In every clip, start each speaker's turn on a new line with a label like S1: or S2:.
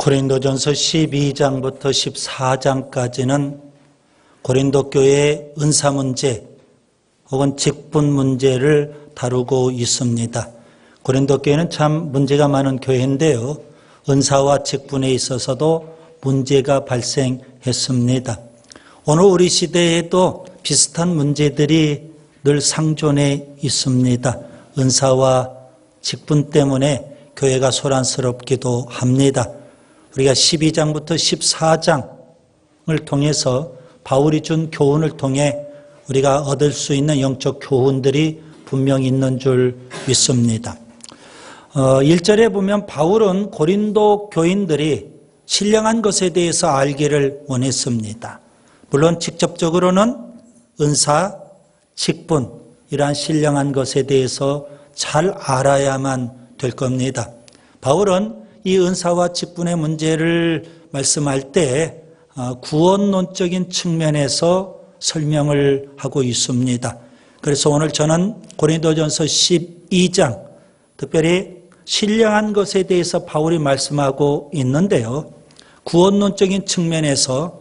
S1: 고린도전서 12장부터 14장까지는 고린도 교회의 은사 문제 혹은 직분 문제를 다루고 있습니다. 고린도 교회는 참 문제가 많은 교회인데요. 은사와 직분에 있어서도 문제가 발생했습니다. 오늘 우리 시대에도 비슷한 문제들이 늘 상존해 있습니다. 은사와 직분 때문에 교회가 소란스럽기도 합니다. 우리가 12장부터 14장을 통해서 바울이 준 교훈을 통해 우리가 얻을 수 있는 영적 교훈들이 분명히 있는 줄 믿습니다. 1절에 보면 바울은 고린도 교인들이 신령한 것에 대해서 알기를 원했습니다. 물론 직접적으로는 은사, 직분, 이러한 신령한 것에 대해서 잘 알아야만 될 겁니다. 바울은 이 은사와 직분의 문제를 말씀할 때 구원론적인 측면에서 설명을 하고 있습니다. 그래서 오늘 저는 고린도전서 12장, 특별히 신령한 것에 대해서 바울이 말씀하고 있는데요. 구원론적인 측면에서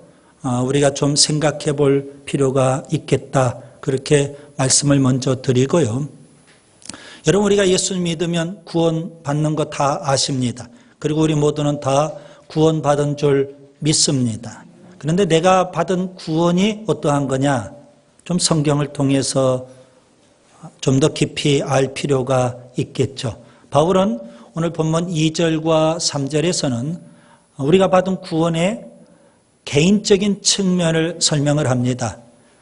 S1: 우리가 좀 생각해 볼 필요가 있겠다. 그렇게 말씀을 먼저 드리고요. 여러분, 우리가 예수 믿으면 구원받는 거 다 아십니다. 그리고 우리 모두는 다 구원받은 줄 믿습니다. 그런데 내가 받은 구원이 어떠한 거냐? 좀 성경을 통해서 좀 더 깊이 알 필요가 있겠죠. 바울은 오늘 본문 2절과 3절에서는 우리가 받은 구원의 개인적인 측면을 설명을 합니다.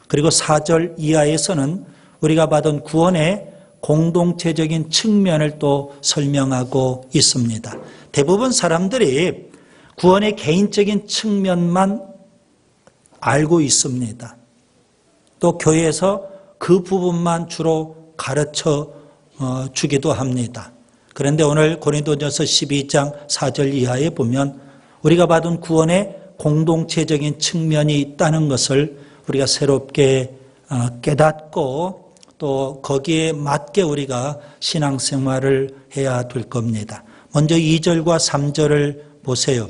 S1: 그리고 4절 이하에서는 우리가 받은 구원의 공동체적인 측면을 또 설명하고 있습니다. 대부분 사람들이 구원의 개인적인 측면만 알고 있습니다. 또 교회에서 그 부분만 주로 가르쳐 주기도 합니다. 그런데 오늘 고린도전서 12장 4절 이하에 보면 우리가 받은 구원의 공동체적인 측면이 있다는 것을 우리가 새롭게 깨닫고 또 거기에 맞게 우리가 신앙생활을 해야 될 겁니다. 먼저 2절과 3절을 보세요.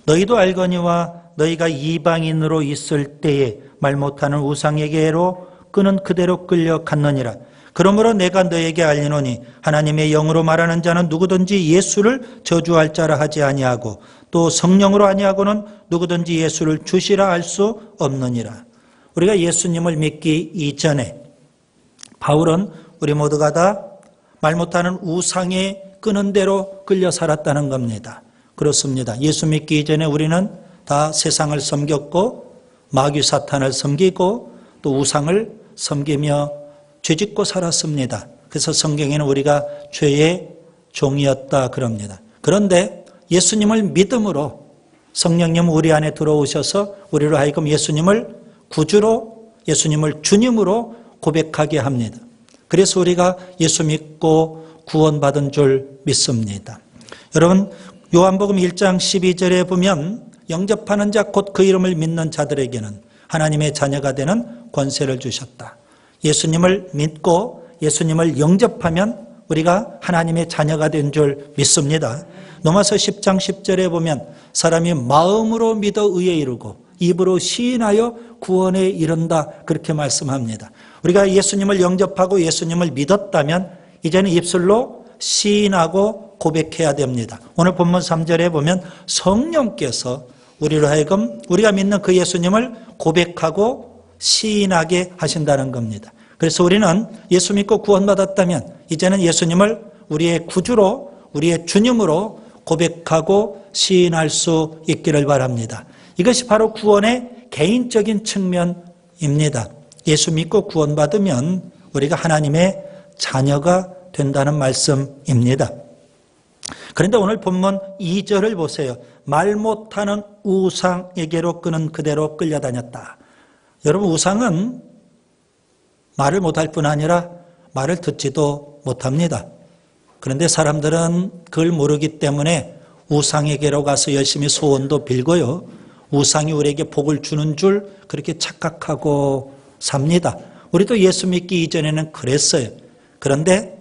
S1: 너희도 알거니와 너희가 이방인으로 있을 때에 말 못하는 우상에게로 끄는 그대로 끌려갔느니라. 그러므로 내가 너에게 알리노니 하나님의 영으로 말하는 자는 누구든지 예수를 저주할 자라 하지 아니하고 또 성령으로 아니하고는 누구든지 예수를 주시라 할 수 없느니라. 우리가 예수님을 믿기 이전에 바울은 우리 모두가 다 말 못하는 우상에 끄는 대로 끌려 살았다는 겁니다. 그렇습니다. 예수 믿기 이전에 우리는 다 세상을 섬겼고 마귀 사탄을 섬기고 또 우상을 섬기며 죄짓고 살았습니다. 그래서 성경에는 우리가 죄의 종이었다 그럽니다. 그런데 예수님을 믿음으로 성령님 우리 안에 들어오셔서 우리로 하여금 예수님을 구주로 예수님을 주님으로 고백하게 합니다. 그래서 우리가 예수 믿고 구원받은 줄 믿습니다. 여러분, 요한복음 1장 12절에 보면 영접하는 자 곧 그 이름을 믿는 자들에게는 하나님의 자녀가 되는 권세를 주셨다. 예수님을 믿고 예수님을 영접하면 우리가 하나님의 자녀가 된 줄 믿습니다. 로마서 10장 10절에 보면 사람이 마음으로 믿어 의에 이르고 입으로 시인하여 구원에 이른다 그렇게 말씀합니다. 우리가 예수님을 영접하고 예수님을 믿었다면 이제는 입술로 시인하고 고백해야 됩니다. 오늘 본문 3절에 보면 성령께서 우리로 하여금 우리가 믿는 그 예수님을 고백하고 시인하게 하신다는 겁니다. 그래서 우리는 예수 믿고 구원받았다면 이제는 예수님을 우리의 구주로 우리의 주님으로 고백하고 시인할 수 있기를 바랍니다. 이것이 바로 구원의 개인적인 측면입니다. 예수 믿고 구원받으면 우리가 하나님의 자녀가 된다는 말씀입니다. 그런데 오늘 본문 2절을 보세요. 말 못하는 우상에게로 끄는 그대로 끌려다녔다. 여러분, 우상은 말을 못할 뿐 아니라 말을 듣지도 못합니다. 그런데 사람들은 그걸 모르기 때문에 우상에게로 가서 열심히 소원도 빌고요. 우상이 우리에게 복을 주는 줄 그렇게 착각하고 삽니다. 우리도 예수 믿기 이전에는 그랬어요. 그런데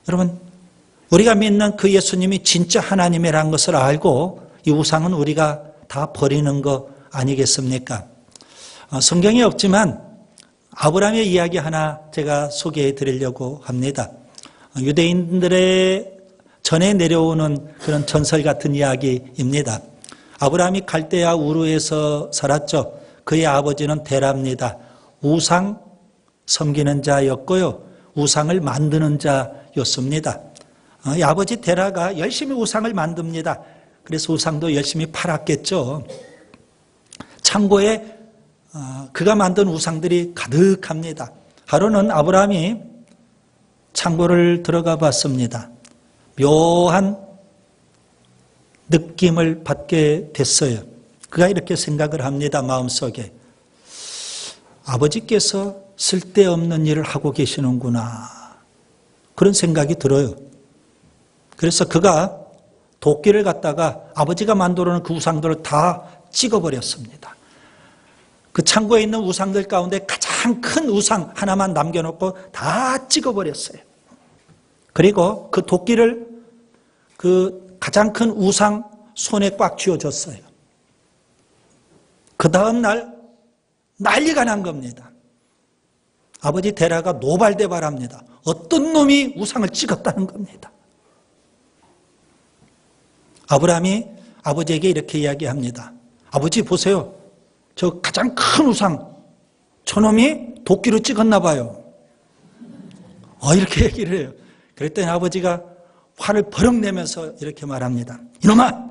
S1: 여러분, 우리가 믿는 그 예수님이 진짜 하나님이라는 것을 알고 이 우상은 우리가 다 버리는 거 아니겠습니까? 성경에 없지만 아브라함의 이야기 하나 제가 소개해 드리려고 합니다. 유대인들의 전에 내려오는 그런 전설 같은 이야기입니다. 아브라함이 갈대아 우르에서 살았죠. 그의 아버지는 데라입니다. 우상 섬기는 자였고요. 우상을 만드는 자였습니다. 이 아버지 데라가 열심히 우상을 만듭니다. 그래서 우상도 열심히 팔았겠죠. 창고에 그가 만든 우상들이 가득합니다. 하루는 아브라함이 창고를 들어가 봤습니다. 묘한 느낌을 받게 됐어요. 그가 이렇게 생각을 합니다. 마음속에. 아버지께서 쓸데없는 일을 하고 계시는구나. 그런 생각이 들어요. 그래서 그가 도끼를 갖다가 아버지가 만들어 놓은 그 우상들을 다 찍어버렸습니다. 그 창고에 있는 우상들 가운데 가장 큰 우상 하나만 남겨놓고 다 찍어버렸어요. 그리고 그 도끼를 그 가장 큰 우상 손에 꽉 쥐어줬어요. 그 다음 날 난리가 난 겁니다. 아버지 데라가 노발대발합니다. 어떤 놈이 우상을 찍었다는 겁니다. 아브라함이 아버지에게 이렇게 이야기합니다. 아버지 보세요. 저 가장 큰 우상 저놈이 도끼로 찍었나 봐요. 이렇게 얘기를 해요. 그랬더니 아버지가 화를 버럭 내면서 이렇게 말합니다. 이놈아,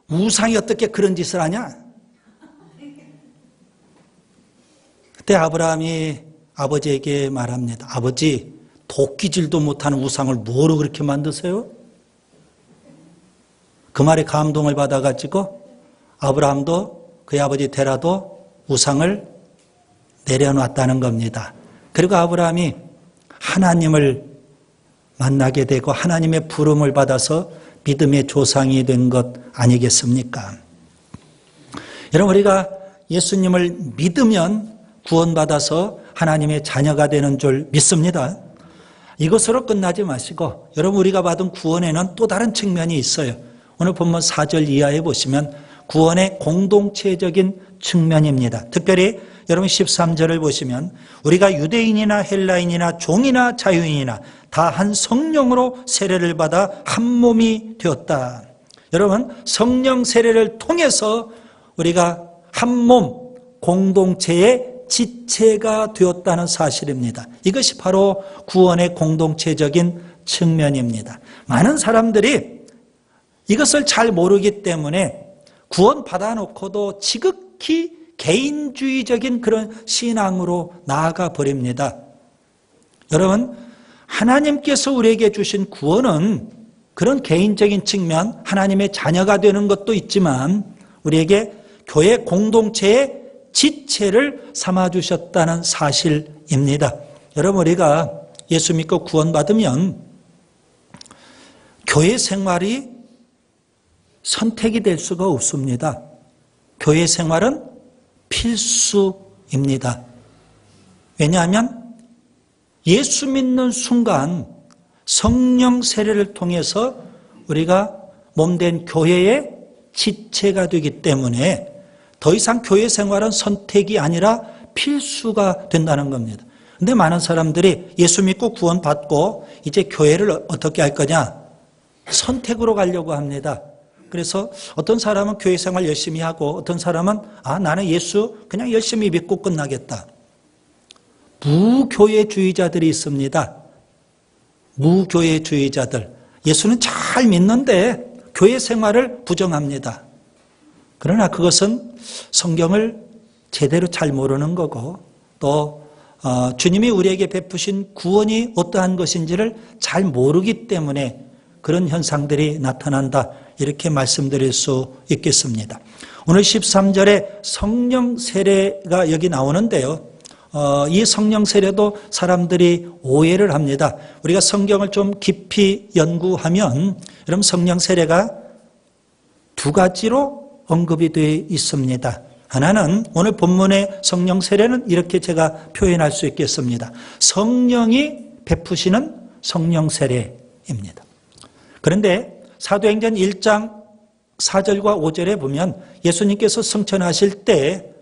S1: 우상이 어떻게 그런 짓을 하냐? 그때 아브라함이 아버지에게 말합니다. 아버지, 도끼질도 못하는 우상을 뭐로 그렇게 만드세요? 그 말에 감동을 받아가지고 아브라함도 그의 아버지 데라도 우상을 내려놨다는 겁니다. 그리고 아브라함이 하나님을 만나게 되고 하나님의 부름을 받아서 믿음의 조상이 된 것 아니겠습니까? 여러분, 우리가 예수님을 믿으면 구원받아서 하나님의 자녀가 되는 줄 믿습니다. 이것으로 끝나지 마시고 여러분, 우리가 받은 구원에는 또 다른 측면이 있어요. 오늘 본문 4절 이하에 보시면 구원의 공동체적인 측면입니다. 특별히 여러분 13절을 보시면 우리가 유대인이나 헬라인이나 종이나 자유인이나 다 한 성령으로 세례를 받아 한 몸이 되었다. 여러분, 성령 세례를 통해서 우리가 한 몸 공동체의 지체가 되었다는 사실입니다. 이것이 바로 구원의 공동체적인 측면입니다. 많은 사람들이 이것을 잘 모르기 때문에 구원 받아놓고도 지극히 개인주의적인 그런 신앙으로 나아가 버립니다. 여러분, 하나님께서 우리에게 주신 구원은 그런 개인적인 측면, 하나님의 자녀가 되는 것도 있지만 우리에게 교회 공동체의 지체를 삼아주셨다는 사실입니다. 여러분, 우리가 예수 믿고 구원받으면 교회 생활이 선택이 될 수가 없습니다. 교회 생활은 필수입니다. 왜냐하면 예수 믿는 순간 성령 세례를 통해서 우리가 몸된 교회의 지체가 되기 때문에 더 이상 교회 생활은 선택이 아니라 필수가 된다는 겁니다. 그런데 많은 사람들이 예수 믿고 구원받고 이제 교회를 어떻게 할 거냐? 선택으로 가려고 합니다. 그래서 어떤 사람은 교회 생활 열심히 하고 어떤 사람은 나는 예수 그냥 열심히 믿고 끝나겠다. 무교회주의자들이 있습니다. 무교회주의자들. 예수는 잘 믿는데 교회 생활을 부정합니다. 그러나 그것은 성경을 제대로 잘 모르는 거고 또 주님이 우리에게 베푸신 구원이 어떠한 것인지를 잘 모르기 때문에 그런 현상들이 나타난다. 이렇게 말씀드릴 수 있겠습니다. 오늘 13절에 성령 세례가 여기 나오는데요. 이 성령 세례도 사람들이 오해를 합니다. 우리가 성경을 좀 깊이 연구하면 여러분 성령 세례가 두 가지로 언급이 되어 있습니다. 하나는 오늘 본문의 성령 세례는 이렇게 제가 표현할 수 있겠습니다. 성령이 베푸시는 성령 세례입니다. 그런데 사도행전 1장 4절과 5절에 보면 예수님께서 승천하실 때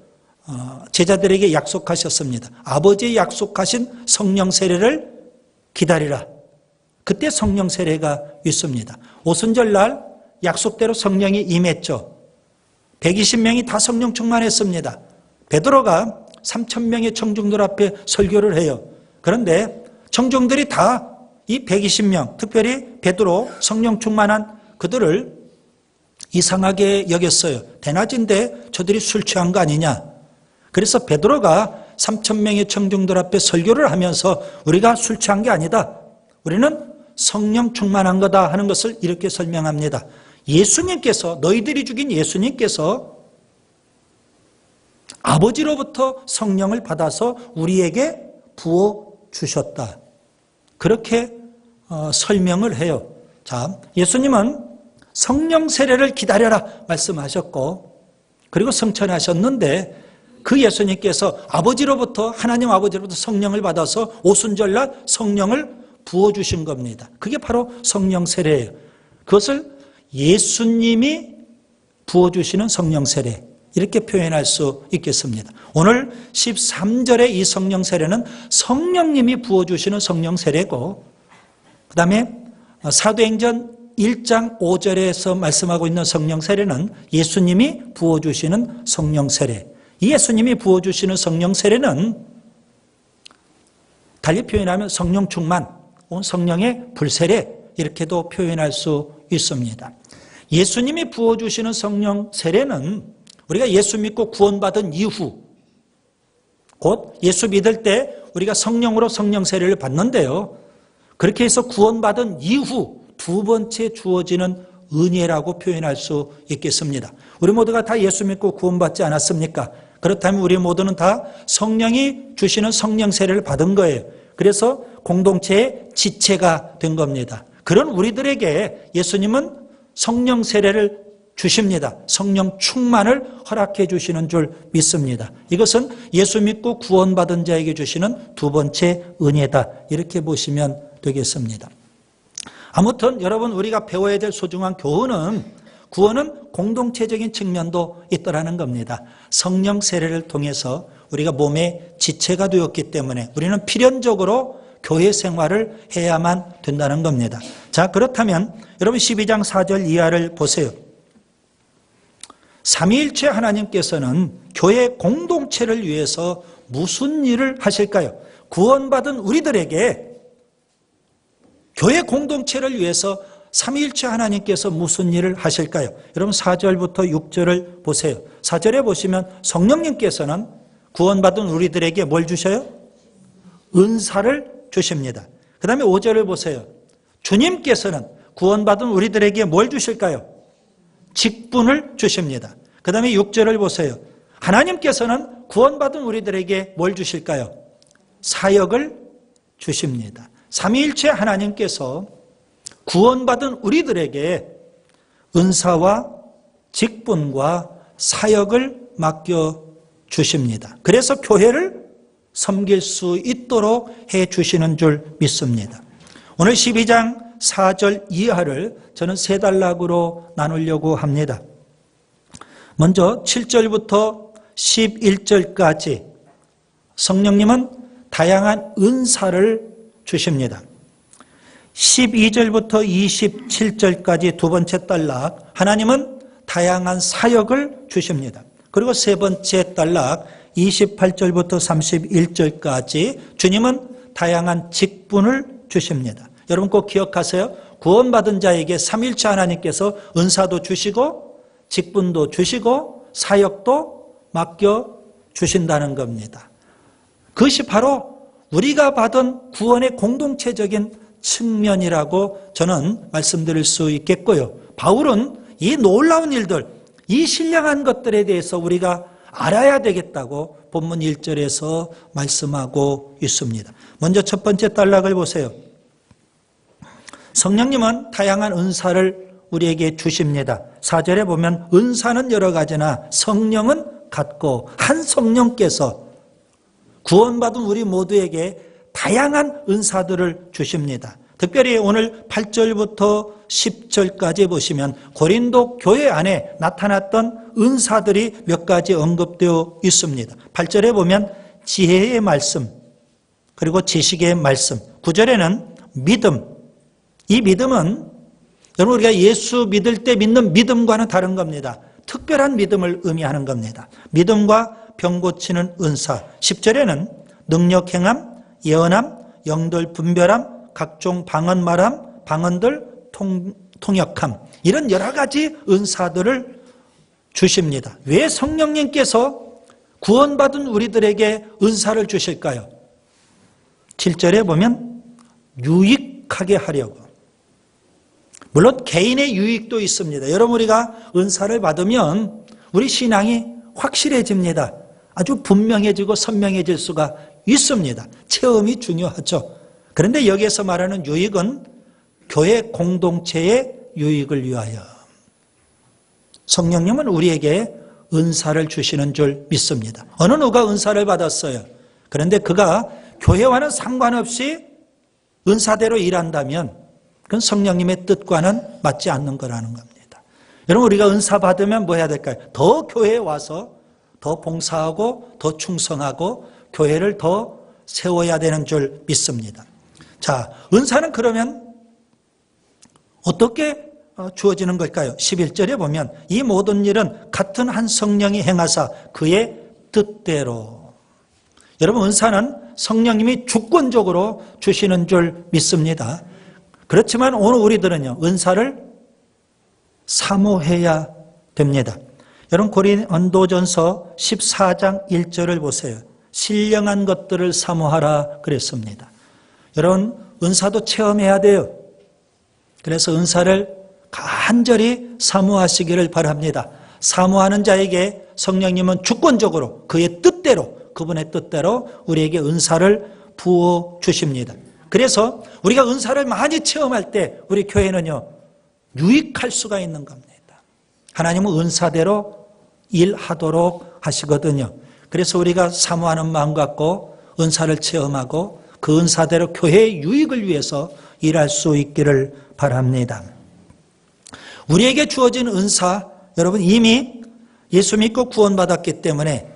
S1: 제자들에게 약속하셨습니다. 아버지의 약속하신 성령 세례를 기다리라. 그때 성령 세례가 있습니다. 오순절날 약속대로 성령이 임했죠. 120명이 다 성령 충만했습니다. 베드로가 3,000명의 청중들 앞에 설교를 해요. 그런데 청중들이 다 이 120명, 특별히 베드로 성령 충만한 그들을 이상하게 여겼어요. 대낮인데 저들이 술 취한 거 아니냐. 그래서 베드로가 3,000명의 청중들 앞에 설교를 하면서 우리가 술 취한 게 아니다. 우리는 성령 충만한 거다 하는 것을 이렇게 설명합니다. 예수님께서, 너희들이 죽인 예수님께서 아버지로부터 성령을 받아서 우리에게 부어주셨다. 그렇게 설명을 해요. 자, 예수님은 성령 세례를 기다려라 말씀하셨고, 그리고 승천하셨는데 그 예수님께서 하나님 아버지로부터 성령을 받아서 오순절날 성령을 부어주신 겁니다. 그게 바로 성령 세례예요. 그것을 예수님이 부어주시는 성령 세례, 이렇게 표현할 수 있겠습니다. 오늘 13절의 이 성령 세례는 성령님이 부어주시는 성령 세례고, 그 다음에 사도행전 1장 5절에서 말씀하고 있는 성령 세례는 예수님이 부어주시는 성령 세례. 이 예수님이 부어주시는 성령 세례는 달리 표현하면 성령 충만, 성령의 불세례, 이렇게도 표현할 수 있습니다. 예수님이 부어주시는 성령 세례는 우리가 예수 믿고 구원받은 이후, 곧 예수 믿을 때 우리가 성령으로 성령 세례를 받는데요, 그렇게 해서 구원받은 이후 두 번째 주어지는 은혜라고 표현할 수 있겠습니다. 우리 모두가 다 예수 믿고 구원받지 않았습니까? 그렇다면 우리 모두는 다 성령이 주시는 성령 세례를 받은 거예요. 그래서 공동체의 지체가 된 겁니다. 그런 우리들에게 예수님은 성령 세례를 주십니다. 성령 충만을 허락해 주시는 줄 믿습니다. 이것은 예수 믿고 구원받은 자에게 주시는 두 번째 은혜다, 이렇게 보시면 되겠습니다. 아무튼 여러분, 우리가 배워야 될 소중한 교훈은, 구원은 공동체적인 측면도 있더라는 겁니다. 성령 세례를 통해서 우리가 몸의 지체가 되었기 때문에 우리는 필연적으로 교회 생활을 해야만 된다는 겁니다. 자, 그렇다면 여러분 12장 4절 이하를 보세요. 삼위일체 하나님께서는 교회 공동체를 위해서 무슨 일을 하실까요? 구원받은 우리들에게 교회 공동체를 위해서 삼위일체 하나님께서 무슨 일을 하실까요? 여러분 4절부터 6절을 보세요. 4절에 보시면 성령님께서는 구원받은 우리들에게 뭘 주셔요? 은사를 주십니다. 그 다음에 5절을 보세요. 주님께서는 구원받은 우리들에게 뭘 주실까요? 직분을 주십니다. 그 다음에 6절을 보세요. 하나님께서는 구원받은 우리들에게 뭘 주실까요? 사역을 주십니다. 삼위일체 하나님께서 구원받은 우리들에게 은사와 직분과 사역을 맡겨주십니다. 그래서 교회를 섬길 수 있도록 해주시는 줄 믿습니다. 오늘 12장 4절 이하를 저는 세 단락으로 나누려고 합니다. 먼저 7절부터 11절까지 성령님은 다양한 은사를 주십니다. 12절부터 27절까지 두 번째 단락, 하나님은 다양한 사역을 주십니다. 그리고 세 번째 단락 28절부터 31절까지 주님은 다양한 직분을 주십니다. 여러분 꼭 기억하세요. 구원받은 자에게 삼위일체 하나님께서 은사도 주시고 직분도 주시고 사역도 맡겨주신다는 겁니다. 그것이 바로 우리가 받은 구원의 공동체적인 측면이라고 저는 말씀드릴 수 있겠고요. 바울은 이 놀라운 일들, 이 신령한 것들에 대해서 우리가 알아야 되겠다고 본문 1절에서 말씀하고 있습니다. 먼저 첫 번째 단락을 보세요. 성령님은 다양한 은사를 우리에게 주십니다. 4절에 보면 은사는 여러 가지나 성령은 같고 한 성령께서 구원받은 우리 모두에게 다양한 은사들을 주십니다. 특별히 오늘 8절부터 10절까지 보시면 고린도 교회 안에 나타났던 은사들이 몇 가지 언급되어 있습니다. 8절에 보면 지혜의 말씀, 그리고 지식의 말씀. 9절에는 믿음. 이 믿음은 여러분 우리가 예수 믿을 때 믿는 믿음과는 다른 겁니다. 특별한 믿음을 의미하는 겁니다. 믿음과 병 고치는 은사. 10절에는 능력 행함, 예언함, 영들 분별함, 각종 방언 말함, 방언들 통역함. 이런 여러 가지 은사들을 주십니다. 왜 성령님께서 구원받은 우리들에게 은사를 주실까요? 7절에 보면 유익하게 하려고. 물론 개인의 유익도 있습니다. 여러분 우리가 은사를 받으면 우리 신앙이 확실해집니다. 아주 분명해지고 선명해질 수가 있습니다. 체험이 중요하죠. 그런데 여기에서 말하는 유익은 교회 공동체의 유익을 위하여. 성령님은 우리에게 은사를 주시는 줄 믿습니다. 어느 누가 은사를 받았어요. 그런데 그가 교회와는 상관없이 은사대로 일한다면 그건 성령님의 뜻과는 맞지 않는 거라는 겁니다. 여러분 우리가 은사 받으면 뭐 해야 될까요? 더 교회에 와서 더 봉사하고 더 충성하고 교회를 더 세워야 되는 줄 믿습니다. 자, 은사는 그러면 어떻게 주어지는 걸까요? 11절에 보면 이 모든 일은 같은 한 성령이 행하사 그의 뜻대로. 여러분 은사는 성령님이 주권적으로 주시는 줄 믿습니다. 그렇지만 오늘 우리들은요 은사를 사모해야 됩니다. 여러분 고린도전서 14장 1절을 보세요. 신령한 것들을 사모하라 그랬습니다. 여러분 은사도 체험해야 돼요. 그래서 은사를 간절히 사모하시기를 바랍니다. 사모하는 자에게 성령님은 주권적으로 그의 뜻대로, 그분의 뜻대로 우리에게 은사를 부어주십니다. 그래서 우리가 은사를 많이 체험할 때 우리 교회는요 유익할 수가 있는 겁니다. 하나님은 은사대로 일하도록 하시거든요. 그래서 우리가 사모하는 마음 갖고 은사를 체험하고 그 은사대로 교회의 유익을 위해서 일할 수 있기를 바랍니다. 우리에게 주어진 은사, 여러분 이미 예수 믿고 구원받았기 때문에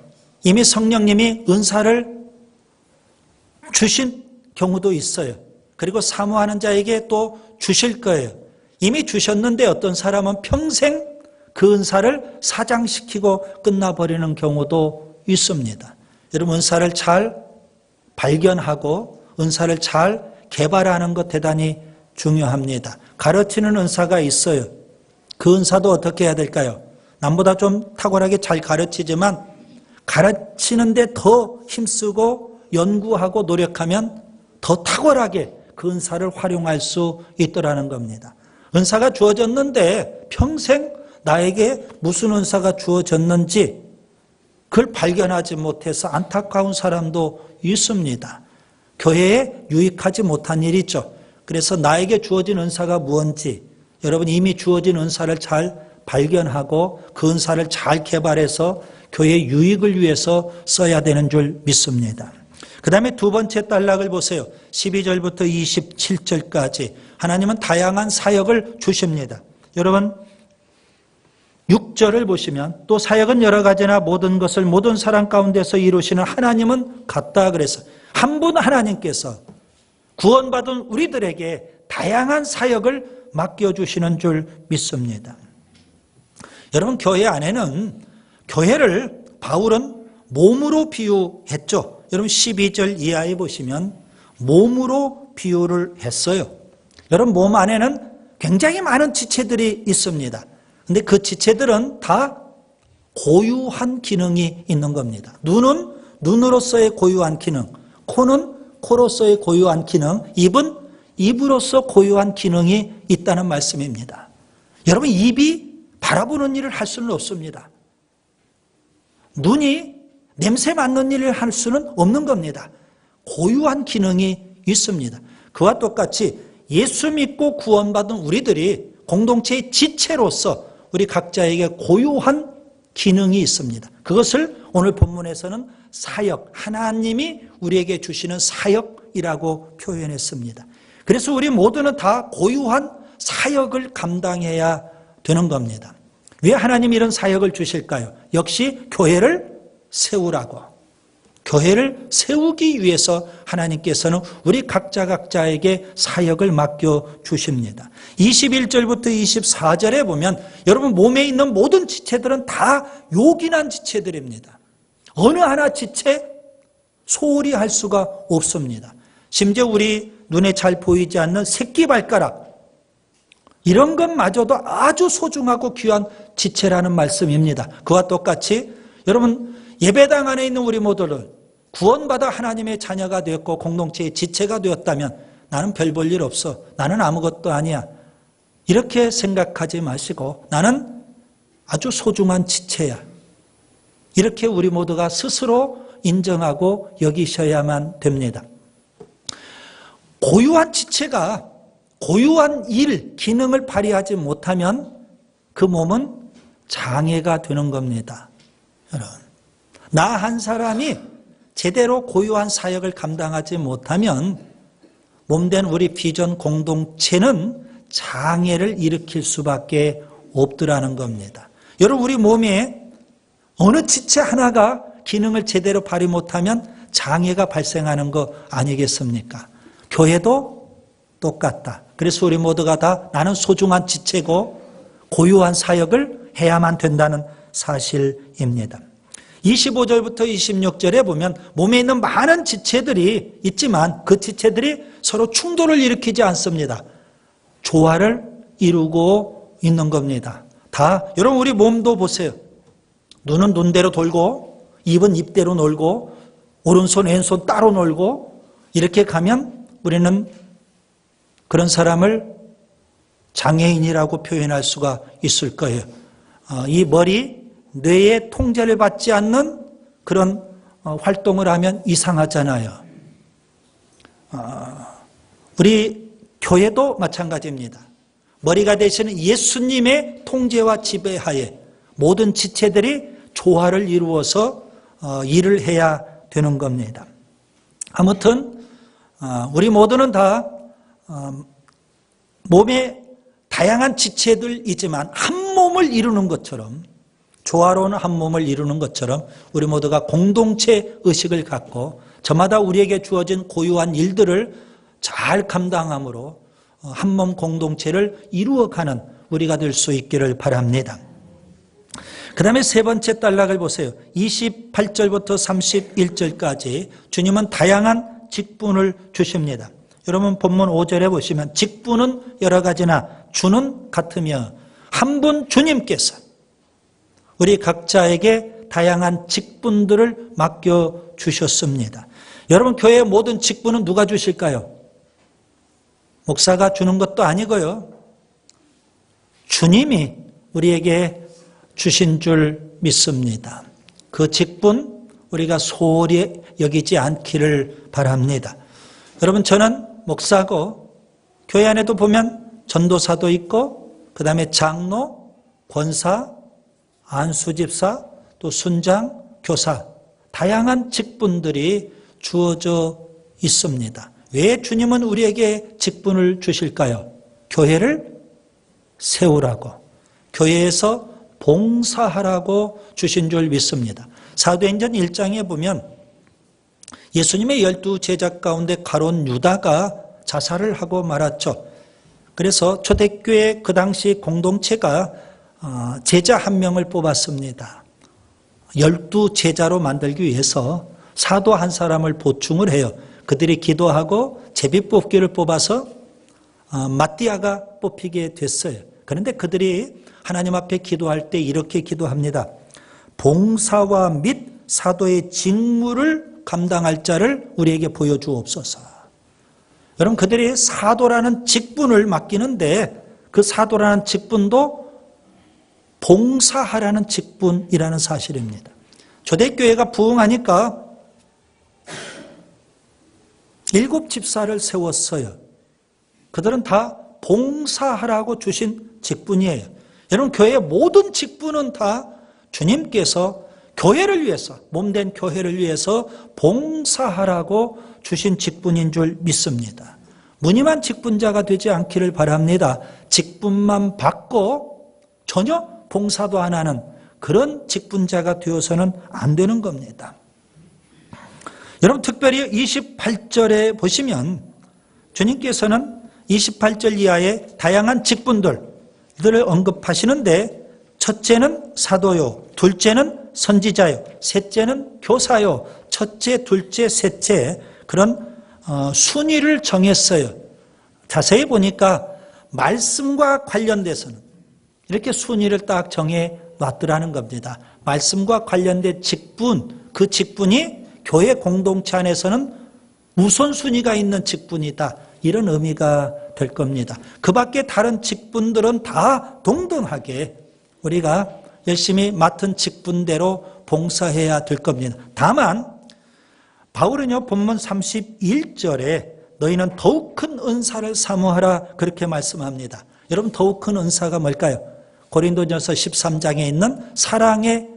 S1: 이미 성령님이 은사를 주신 경우도 있어요. 그리고 사모하는 자에게 또 주실 거예요. 이미 주셨는데 어떤 사람은 평생 그 은사를 사장시키고 끝나버리는 경우도 있습니다. 여러분 은사를 잘 발견하고 은사를 잘 개발하는 것 대단히 중요합니다. 가르치는 은사가 있어요. 그 은사도 어떻게 해야 될까요? 남보다 좀 탁월하게 잘 가르치지만 가르치는데 더 힘쓰고 연구하고 노력하면 더 탁월하게 그 은사를 활용할 수 있더라는 겁니다. 은사가 주어졌는데 평생 나에게 무슨 은사가 주어졌는지 그걸 발견하지 못해서 안타까운 사람도 있습니다. 교회에 유익하지 못한 일이죠. 그래서 나에게 주어진 은사가 무엇인지 여러분 이미 주어진 은사를 잘 발견하고 그 은사를 잘 개발해서 교회의 유익을 위해서 써야 되는 줄 믿습니다. 그 다음에 두 번째 단락을 보세요. 12절부터 27절까지 하나님은 다양한 사역을 주십니다. 여러분 6절을 보시면 또 사역은 여러 가지나 모든 것을 모든 사람 가운데서 이루시는 하나님은 같다 그래서 한 분 하나님께서 구원받은 우리들에게 다양한 사역을 맡겨주시는 줄 믿습니다. 여러분 교회 안에는 교회를 바울은 몸으로 비유했죠. 여러분 12절 이하에 보시면 몸으로 비유를 했어요. 여러분 몸 안에는 굉장히 많은 지체들이 있습니다. 그런데 그 지체들은 다 고유한 기능이 있는 겁니다. 눈은 눈으로서의 고유한 기능, 코는 코로서의 고유한 기능, 입은 입으로서 고유한 기능이 있다는 말씀입니다. 여러분 입이 바라보는 일을 할 수는 없습니다. 눈이 냄새 맡는 일을 할 수는 없는 겁니다. 고유한 기능이 있습니다. 그와 똑같이 예수 믿고 구원받은 우리들이 공동체의 지체로서 우리 각자에게 고유한 기능이 있습니다. 그것을 오늘 본문에서는 사역, 하나님이 우리에게 주시는 사역이라고 표현했습니다. 그래서 우리 모두는 다 고유한 사역을 감당해야 되는 겁니다. 왜 하나님이 이런 사역을 주실까요? 역시 교회를 세우라고. 교회를 세우기 위해서 하나님께서는 우리 각자에게 사역을 맡겨주십니다. 21절부터 24절에 보면 여러분 몸에 있는 모든 지체들은 다 요긴한 지체들입니다. 어느 하나 지체 소홀히 할 수가 없습니다. 심지어 우리 눈에 잘 보이지 않는 새끼발가락, 이런 것마저도 아주 소중하고 귀한 지체라는 말씀입니다. 그와 똑같이 여러분 예배당 안에 있는 우리 모두를 구원받아 하나님의 자녀가 되었고 공동체의 지체가 되었다면 나는 별 볼 일 없어, 나는 아무것도 아니야, 이렇게 생각하지 마시고 나는 아주 소중한 지체야, 이렇게 우리 모두가 스스로 인정하고 여기셔야만 됩니다. 고유한 지체가 고유한 일, 기능을 발휘하지 못하면 그 몸은 장애가 되는 겁니다. 여러분, 나 한 사람이 제대로 고유한 사역을 감당하지 못하면 몸된 우리 비전 공동체는 장애를 일으킬 수밖에 없더라는 겁니다. 여러분, 우리 몸에 어느 지체 하나가 기능을 제대로 발휘 못하면 장애가 발생하는 거 아니겠습니까? 교회도 똑같다. 그래서 우리 모두가 다 나는 소중한 지체고 고유한 사역을 해야만 된다는 사실입니다. 25절부터 26절에 보면 몸에 있는 많은 지체들이 있지만 그 지체들이 서로 충돌을 일으키지 않습니다. 조화를 이루고 있는 겁니다. 다 여러분 우리 몸도 보세요. 눈은 눈대로 돌고 입은 입대로 놀고 오른손 왼손 따로 놀고 이렇게 가면 우리는 그런 사람을 장애인이라고 표현할 수가 있을 거예요. 이 머리, 뇌의 통제를 받지 않는 그런 활동을 하면 이상하잖아요. 우리 교회도 마찬가지입니다. 머리가 되시는 예수님의 통제와 지배하에 모든 지체들이 조화를 이루어서 일을 해야 되는 겁니다. 아무튼 우리 모두는 다 몸에 다양한 지체들이지만 한 몸을 이루는 것처럼, 조화로운 한 몸을 이루는 것처럼 우리 모두가 공동체 의식을 갖고 저마다 우리에게 주어진 고유한 일들을 잘 감당함으로 한 몸 공동체를 이루어가는 우리가 될 수 있기를 바랍니다. 그 다음에 세 번째 단락을 보세요. 28절부터 31절까지 주님은 다양한 직분을 주십니다. 여러분 본문 5절에 보시면 직분은 여러 가지나 주는 같으며 한 분 주님께서 우리 각자에게 다양한 직분들을 맡겨주셨습니다. 여러분 교회의 모든 직분은 누가 주실까요? 목사가 주는 것도 아니고요. 주님이 우리에게 주신 줄 믿습니다. 그 직분 우리가 소홀히 여기지 않기를 바랍니다. 여러분 저는 목사고 교회 안에도 보면 전도사도 있고 그 다음에 장로, 권사, 안수집사, 또 순장, 교사 다양한 직분들이 주어져 있습니다. 왜 주님은 우리에게 직분을 주실까요? 교회를 세우라고, 교회에서 봉사하라고 주신 줄 믿습니다. 사도행전 1장에 보면 예수님의 12제자 가운데 가룟 유다가 자살을 하고 말았죠. 그래서 초대교회 그 당시 공동체가 제자 한 명을 뽑았습니다. 12제자로 만들기 위해서 사도 한 사람을 보충을 해요. 그들이 기도하고 제비뽑기를 뽑아서 마띠아가 뽑히게 됐어요. 그런데 그들이 하나님 앞에 기도할 때 이렇게 기도합니다. 봉사와 및 사도의 직무를 감당할 자를 우리에게 보여주옵소서. 여러분 그들이 사도라는 직분을 맡기는데 그 사도라는 직분도 봉사하라는 직분이라는 사실입니다. 초대교회가 부흥하니까 7 집사를 세웠어요. 그들은 다 봉사하라고 주신 직분이에요. 여러분 교회의 모든 직분은 다 주님께서 교회를 위해서, 몸된 교회를 위해서 봉사하라고 주신 직분인 줄 믿습니다. 무늬만 직분자가 되지 않기를 바랍니다. 직분만 받고 전혀 봉사도 안 하는 그런 직분자가 되어서는 안 되는 겁니다. 여러분, 특별히 28절에 보시면 주님께서는 28절 이하의 다양한 직분들을 언급하시는데, 첫째는 사도요, 둘째는 선지자요, 셋째는 교사요, 첫째, 둘째, 셋째, 그런 순위를 정했어요. 자세히 보니까 말씀과 관련돼서는 이렇게 순위를 딱 정해 놨더라는 겁니다. 말씀과 관련된 직분, 그 직분이 교회 공동체 안에서는 우선순위가 있는 직분이다, 이런 의미가 될 겁니다. 그 밖에 다른 직분들은 다 동등하게 우리가 열심히 맡은 직분대로 봉사해야 될 겁니다. 다만 바울은요, 본문 31절에 너희는 더욱 큰 은사를 사모하라, 그렇게 말씀합니다. 여러분, 더욱 큰 은사가 뭘까요? 고린도전서 13장에 있는 사랑의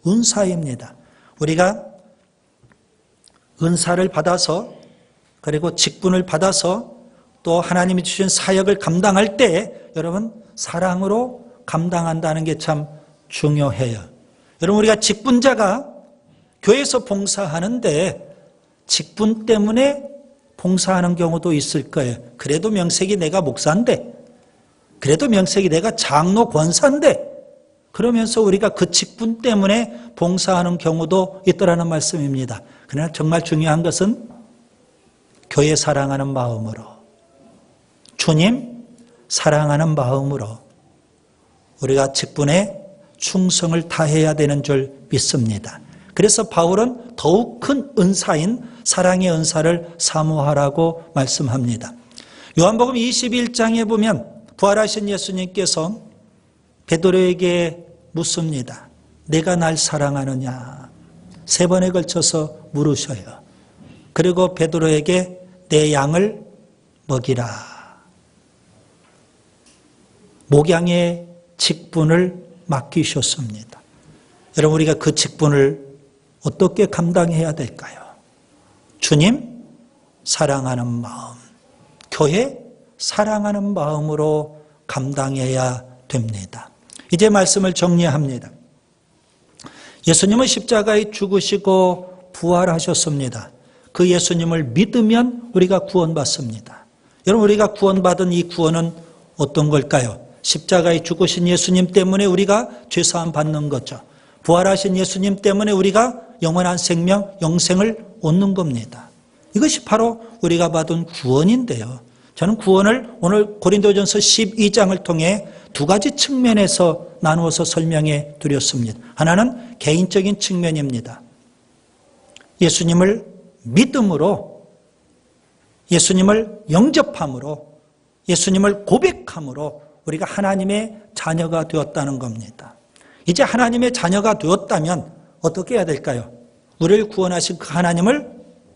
S1: 은사입니다. 우리가 은사를 받아서, 그리고 직분을 받아서 또 하나님이 주신 사역을 감당할 때 여러분, 사랑으로 감당한다는 게 참 중요해요. 여러분, 우리가 직분자가 교회에서 봉사하는데 직분 때문에 봉사하는 경우도 있을 거예요. 그래도 명색이 내가 목사인데, 그래도 명색이 내가 장로 권사인데, 그러면서 우리가 그 직분 때문에 봉사하는 경우도 있더라는 말씀입니다. 그러나 정말 중요한 것은 교회 사랑하는 마음으로, 주님 사랑하는 마음으로 우리가 직분에 충성을 다해야 되는 줄 믿습니다. 그래서 바울은 더욱 큰 은사인 사랑의 은사를 사모하라고 말씀합니다. 요한복음 21장에 보면 부활하신 예수님께서 베드로에게 묻습니다. 내가 날 사랑하느냐? 3번에 걸쳐서 물으셔요. 그리고 베드로에게 내 양을 먹이라. 목양의 직분을 맡기셨습니다. 여러분, 우리가 그 직분을 어떻게 감당해야 될까요? 주님 사랑하는 마음, 교회 사랑하는 마음으로 감당해야 됩니다. 이제 말씀을 정리합니다. 예수님은 십자가에 죽으시고 부활하셨습니다. 그 예수님을 믿으면 우리가 구원받습니다. 여러분, 우리가 구원받은 이 구원은 어떤 걸까요? 십자가에 죽으신 예수님 때문에 우리가 죄사함 받는 거죠. 부활하신 예수님 때문에 우리가 영원한 생명, 영생을 얻는 겁니다. 이것이 바로 우리가 받은 구원인데요. 저는 구원을 오늘 고린도전서 12장을 통해 2가지 측면에서 나누어서 설명해 드렸습니다. 하나는 개인적인 측면입니다. 예수님을 믿음으로, 예수님을 영접함으로, 예수님을 고백함으로 우리가 하나님의 자녀가 되었다는 겁니다. 이제 하나님의 자녀가 되었다면 어떻게 해야 될까요? 우리를 구원하신 그 하나님을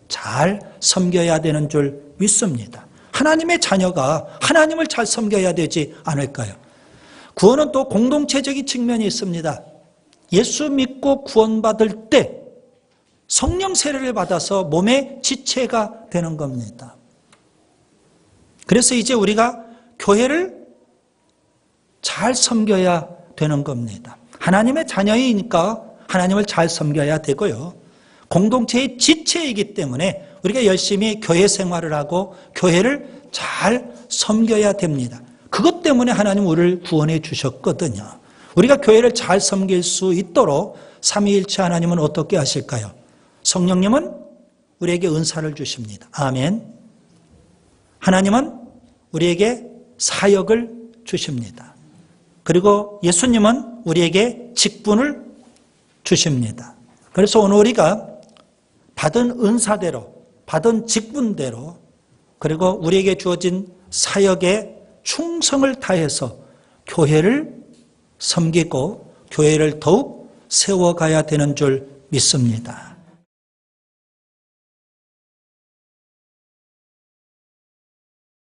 S1: 잘 섬겨야 되는 줄 믿습니다. 하나님의 자녀가 하나님을 잘 섬겨야 되지 않을까요? 구원은 또 공동체적인 측면이 있습니다. 예수 믿고 구원받을 때 성령 세례를 받아서 몸의 지체가 되는 겁니다. 그래서 이제 우리가 교회를 잘 섬겨야 되는 겁니다. 하나님의 자녀이니까 하나님을 잘 섬겨야 되고요. 공동체의 지체이기 때문에 우리가 열심히 교회 생활을 하고 교회를 잘 섬겨야 됩니다. 그것 때문에 하나님 우리를 구원해 주셨거든요. 우리가 교회를 잘 섬길 수 있도록 삼위일체 하나님은 어떻게 하실까요? 성령님은 우리에게 은사를 주십니다. 아멘. 하나님은 우리에게 사역을 주십니다. 그리고 예수님은 우리에게 직분을 주십니다. 그래서 오늘 우리가 받은 은사대로, 받은 직분대로, 그리고 우리에게 주어진 사역에 충성을 다해서 교회를 섬기고 교회를 더욱 세워가야 되는 줄 믿습니다.